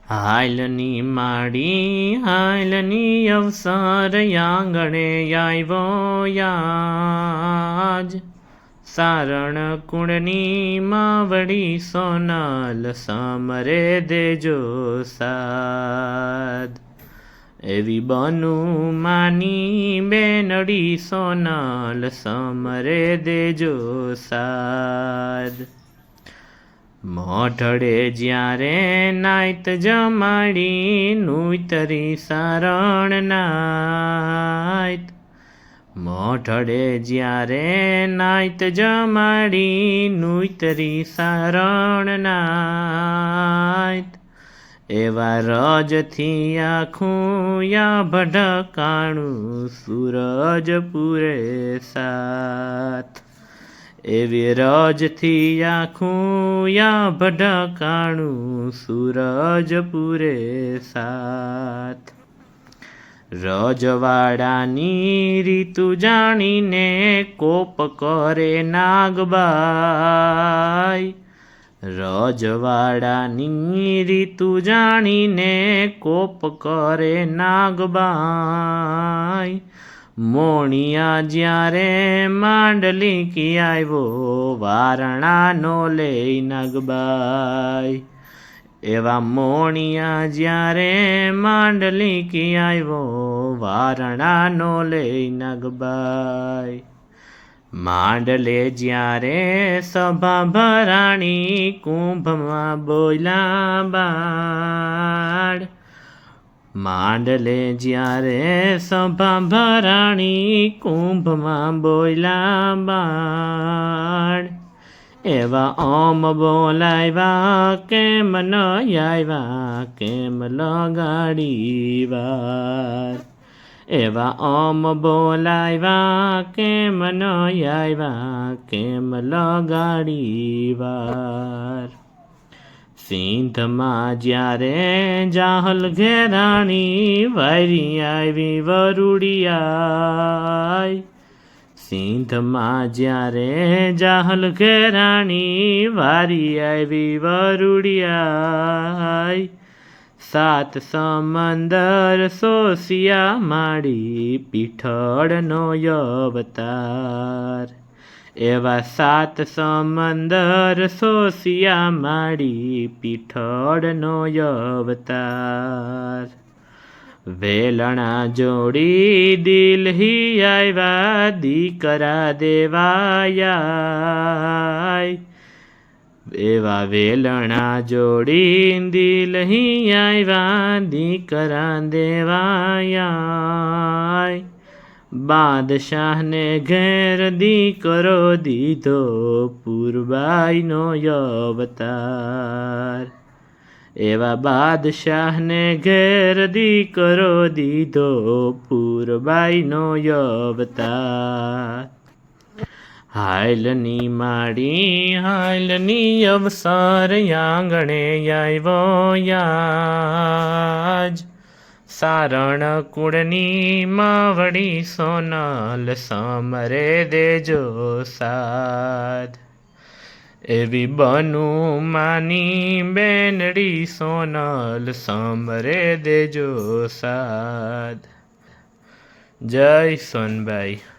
હાલની માડી હાલની અવસર આંગણે આવ્યો યાજ સારણ કુળની માવડી સોનલ સમરે દેજો સાદ એવી બનુ માની બેનડી સોનલ સમરે દેજો સાદ મોઢડે જ્યારે નાયત જમાડી નુતરી સારણ નાયત મોઢડે જ્યારે નાયત જમાડી નુતરી સારણ નાયત એવા રજથી આખું યા ભડકાણું સૂરજ પૂરે સાથ એવી રજથી આખું યા ભડકાણું સૂરજ પૂરે સાથ રજવાડાની રીતુ જાણીને કોપ કરે નાગબાઈ રજવાડાની રીતુ જાણીને કોપ કરે નાગબાઈ મોણિયા જ્યારે માંડલી કી આવ્યો વારણાનો લઈ નાગબાઈ એવા મોણિયા જ્યારે માંડલી કી આવ્યો વારણાનો લઈ નાગબાઈ માંડલે જ્યારે સભા ભરાણી કુંભમાં બોલ્યા બાળ માંડલે જ્યારે સભા ભરાણી કુંભમાં બોલ્યા બાળ એવા બોલાવ્યા કેમ ન આવ્યા કેમ લગાડી વાર એવા બોલાવ્યા કેમ ન આવ્યા કેમ લગાડી વાર સિંધમાં જ્યારે જાહલ ઘેરાણી વારી આવી વરુડિયાઈ સિંધમાં જ્યારે જાહલ ઘેરાણી વારી આવી વરુડિયાઈ સાત સમંદર સોસિયા માડી પીઠળનો અવતાર એવા સાત સમંદર સોસિયા માડી પીઠળનો અવતાર વેલણા જોડી દિલ્હી આવ્યા દીકરા દેવાયા એવા વેલણા જોડી દિલ્હી આવ્યા દીકરા દેવાયા બાદશાહને ઘેર દીકરો દીધો પૂરબાઈનો અવતાર એવા બાદશાહને ઘેર દીકરો દીધો પૂરબાઈનો અવતાર હાલની માડી હાલની અવસર આંગણે આવ્યો યાજ સારણ કુળની માવડી સોનલ સમરે દેજો સાદ એવી બનુ માની બેનડી સોનલ સમરે દેજો સાદ જય સોનબાઈ।